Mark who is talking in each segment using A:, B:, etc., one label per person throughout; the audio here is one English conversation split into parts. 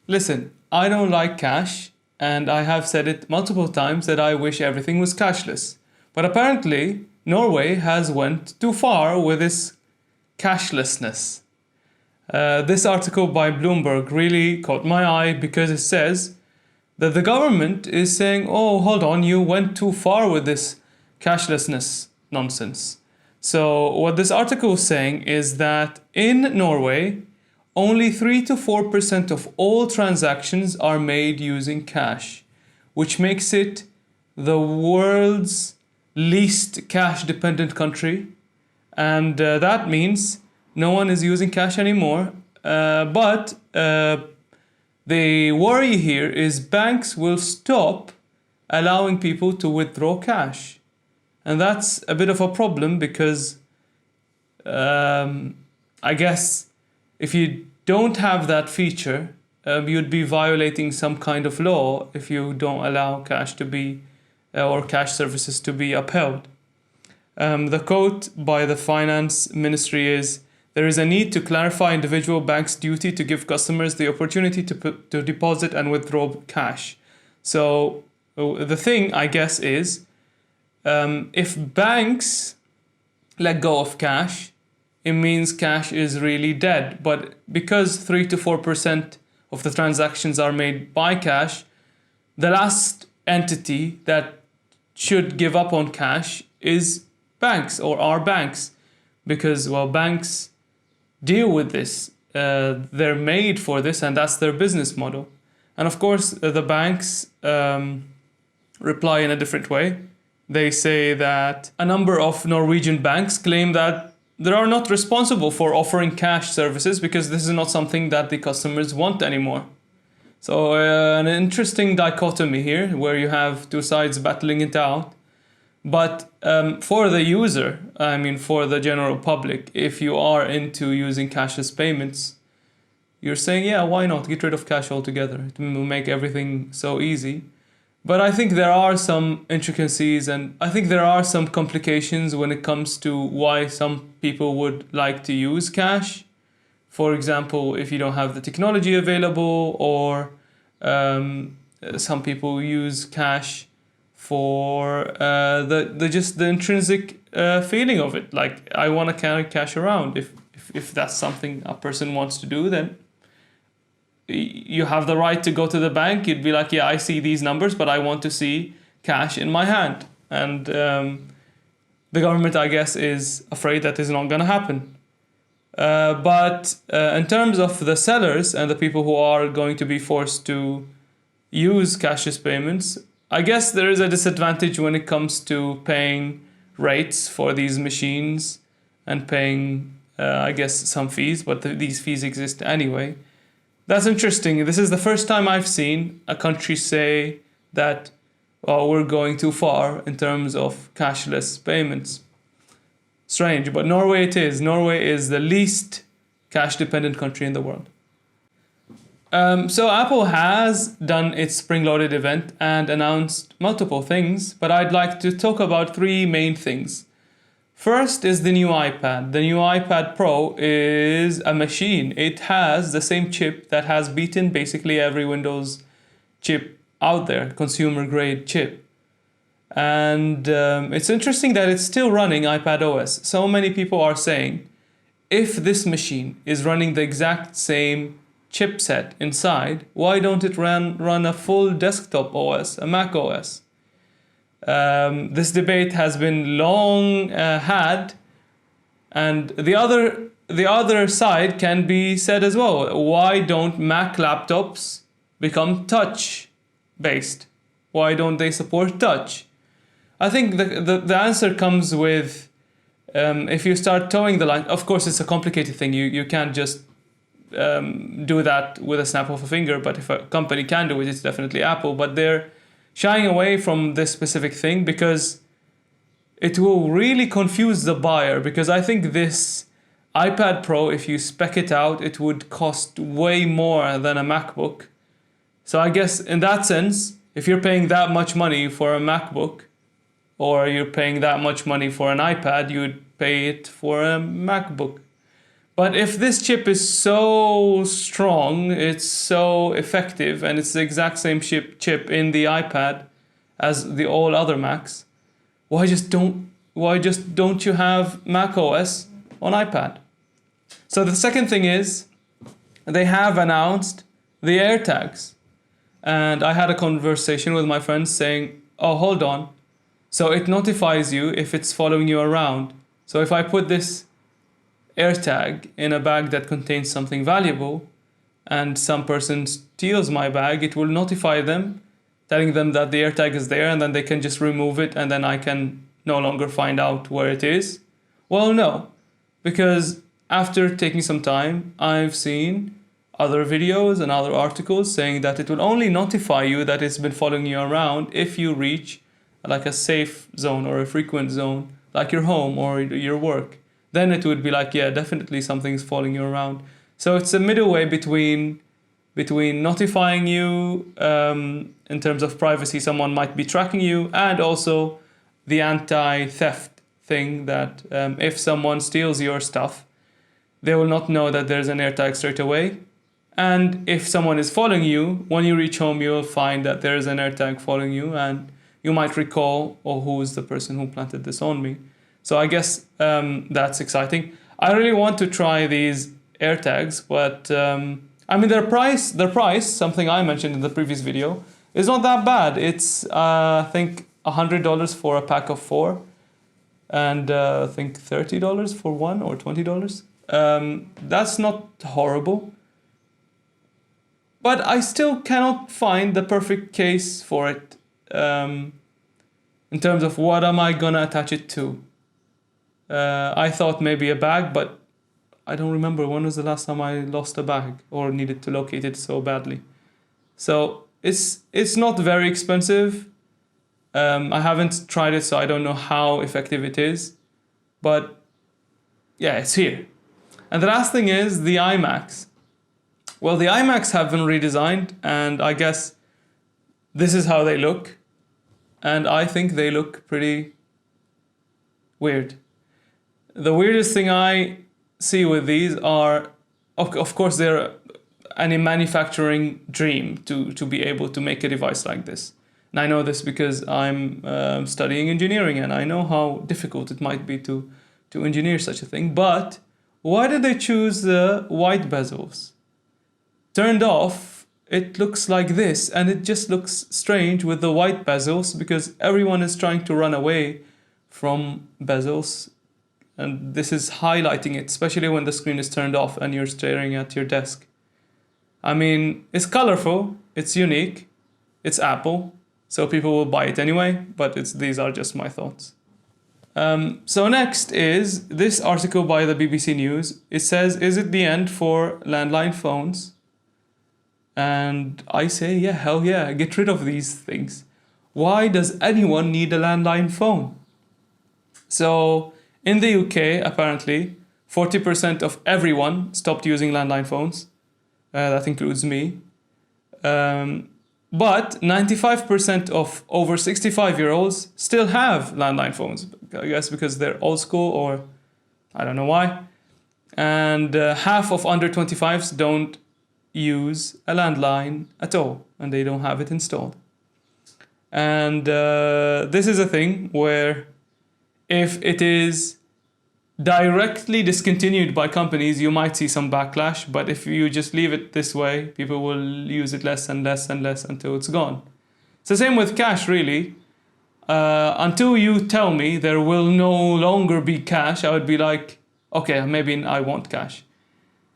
A: Listen, I don't like cash, and I have said it multiple times that I wish everything was cashless. But apparently, Norway has went too far with this cashlessness. This article by Bloomberg really caught my eye because it says that the government is saying, oh, hold on, you went too far with this cashlessness nonsense. So, what this article is saying is that in Norway, only 3 to 4% of all transactions are made using cash, which makes it the world's least cash dependent country. And that means no one is using cash anymore. But the worry here is banks will stop allowing people to withdraw cash. And that's a bit of a problem because I guess if you don't have that feature, you'd be violating some kind of law if you don't allow cash to be or cash services to be upheld. The quote by the finance ministry is, there is a need to clarify individual banks' duty to give customers the opportunity to deposit and withdraw cash. So the thing, I guess, is if banks let go of cash, it means cash is really dead. But because 3 to 4% of the transactions are made by cash, the last entity that should give up on cash is banks or are banks. Because, well, banks deal with this. They're made for this and that's their business model. And of course, the banks reply in a different way. They say that a number of Norwegian banks claim that they are not responsible for offering cash services because this is not something that the customers want anymore. So an interesting dichotomy here where you have two sides battling it out. But for the user, I mean for the general public, if you are into using cashless payments, you're saying, yeah, why not? Get rid of cash altogether. It will make everything so easy. But I think there are some intricacies and I think there are some complications when it comes to why some people would like to use cash. For example, if you don't have the technology available, or some people use cash for the intrinsic feeling of it. Like, I want to carry cash around. If that's something a person wants to do, then you have the right to go to the bank. You'd be like, yeah, I see these numbers, but I want to see cash in my hand. And the government, I guess, is afraid that is not going to happen. But in terms of the sellers and the people who are going to be forced to use cashless payments, I guess there is a disadvantage when it comes to paying rates for these machines and paying, I guess, some fees, but these fees exist anyway. That's interesting. This is the first time I've seen a country say that, oh, we're going too far in terms of cashless payments. Strange, but Norway it is. Norway is the least cash-dependent country in the world. So Apple has done its spring-loaded event and announced multiple things, but I'd like to talk about three main things. First is the new iPad. The new iPad Pro is a machine. It has the same chip that has beaten basically every Windows chip out there, consumer-grade chip. And it's interesting that it's still running iPad OS. So many people are saying, if this machine is running the exact same chipset inside, why don't it run a full desktop OS, a Mac OS? This debate has been long had, and the other side can be said as well. Why don't Mac laptops become touch based? Why don't they support touch? I think the answer comes with if you start towing the line. Of course, it's a complicated thing. You can't just do that with a snap of a finger. But if a company can do it, it's definitely Apple. But they're shying away from this specific thing because it will really confuse the buyer. Because I think this iPad Pro, if you spec it out, it would cost way more than a MacBook. So I guess in that sense, if you're paying that much money for a MacBook, or you're paying that much money for an iPad, you would pay it for a MacBook. But if this chip is so strong, it's so effective, and it's the exact same chip in the iPad as the all other Macs, why just don't you have Mac OS on iPad? So the second thing is, they have announced the AirTags. And I had a conversation with my friends saying, oh, hold on. So it notifies you if it's following you around. So if I put this AirTag in a bag that contains something valuable and some person steals my bag, it will notify them, telling them that the AirTag is there, and then they can just remove it, and then I can no longer find out where it is. Well, no, because after taking some time, I've seen other videos and other articles saying that it will only notify you that it's been following you around if you reach like a safe zone or a frequent zone, like your home or your work. Then it would be like, yeah, definitely something's following you around. So it's a middle way between notifying you in terms of privacy, someone might be tracking you, and also the anti-theft thing that if someone steals your stuff, they will not know that there's an AirTag straight away. And if someone is following you, when you reach home, you'll find that there is an AirTag following you, and you might recall, oh, who is the person who planted this on me? So I guess that's exciting. I really want to try these AirTags, but I mean, their price, something I mentioned in the previous video, is not that bad. It's, I think, $100 for a pack of 4, and I think $30 for one, or $20. That's not horrible. But I still cannot find the perfect case for it in terms of what am I gonna attach it to. I thought maybe a bag, but I don't remember when was the last time I lost a bag or needed to locate it so badly. So it's not very expensive. I haven't tried it, so I don't know how effective it is. But yeah, it's here. And the last thing is the iMacs. Well, the iMacs have been redesigned, and I guess this is how they look. And I think they look pretty weird. The weirdest thing I see with these are, of course, they're a manufacturing dream to be able to make a device like this. And I know this because I'm studying engineering, and I know how difficult it might be to engineer such a thing. But why did they choose the white bezels? Turned off, it looks like this, and it just looks strange with the white bezels because everyone is trying to run away from bezels, and this is highlighting it, especially when the screen is turned off and you're staring at your desk. I mean, it's colorful, it's unique, it's Apple, so people will buy it anyway, but these are just my thoughts. So next is this article by the BBC News. It says, is it the end for landline phones? And I say, yeah, hell yeah, get rid of these things. Why does anyone need a landline phone? So in the UK, apparently, 40% of everyone stopped using landline phones. That includes me. But 95% of over 65-year-olds still have landline phones. I guess because they're old school, or I don't know why. And half of under 25s don't use a landline at all, and they don't have it installed. And this is a thing where if it is directly discontinued by companies, you might see some backlash, but if you just leave it this way, people will use it less and less and less until it's gone. It's the same with cash, really. Until you tell me there will no longer be cash, I would be like, okay, maybe I want cash.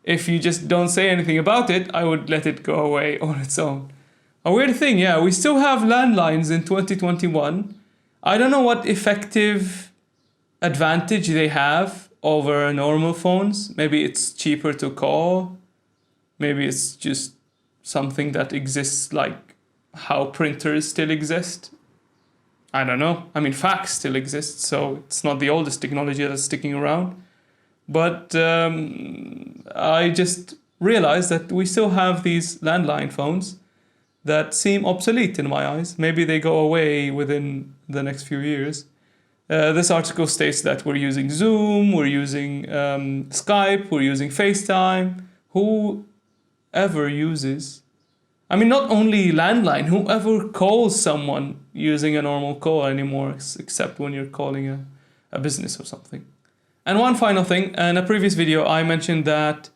A: If you just don't say anything about it, I would let it go away on its own. A weird thing, yeah, we still have landlines in 2021. I don't know what effective advantage they have over normal phones. Maybe it's cheaper to call. Maybe it's just something that exists like how printers still exist. I don't know. I mean, fax still exists, so it's not the oldest technology that's sticking around. But I just realized that we still have these landline phones that seem obsolete in my eyes. Maybe they go away within the next few years. This article states that we're using Zoom, we're using Skype, we're using FaceTime. Whoever uses, I mean, not only landline, whoever calls someone using a normal call anymore, except when you're calling a business or something. And one final thing, in a previous video, I mentioned that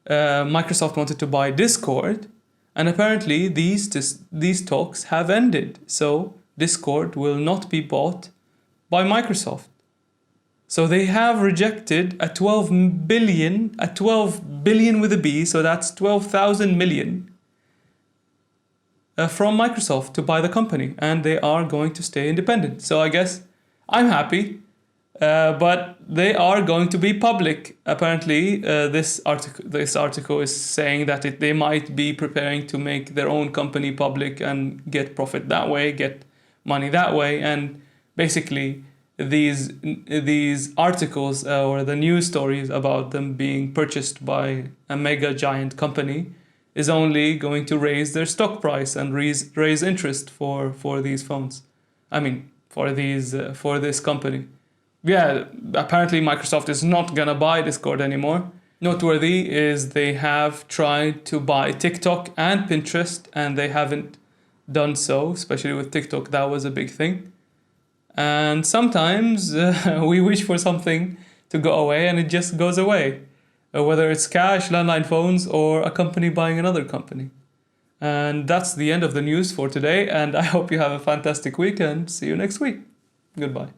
A: Microsoft wanted to buy Discord, and apparently these talks have ended. So Discord will not be bought by Microsoft. So they have rejected a 12 billion with a B, so that's 12,000 million from Microsoft to buy the company, and they are going to stay independent. So I guess I'm happy, but they are going to be public. Apparently, this article is saying that they might be preparing to make their own company public and get profit that way, get money that way, and basically these articles or the news stories about them being purchased by a mega giant company is only going to raise their stock price and raise interest for these phones. I mean, for this company. Yeah, apparently Microsoft is not gonna buy Discord anymore. Noteworthy is they have tried to buy TikTok and Pinterest, and they haven't done so, especially with TikTok. That was a big thing. And sometimes we wish for something to go away and it just goes away. Whether it's cash, landline phones, or a company buying another company. And that's the end of the news for today. And I hope you have a fantastic week and see you next week. Goodbye.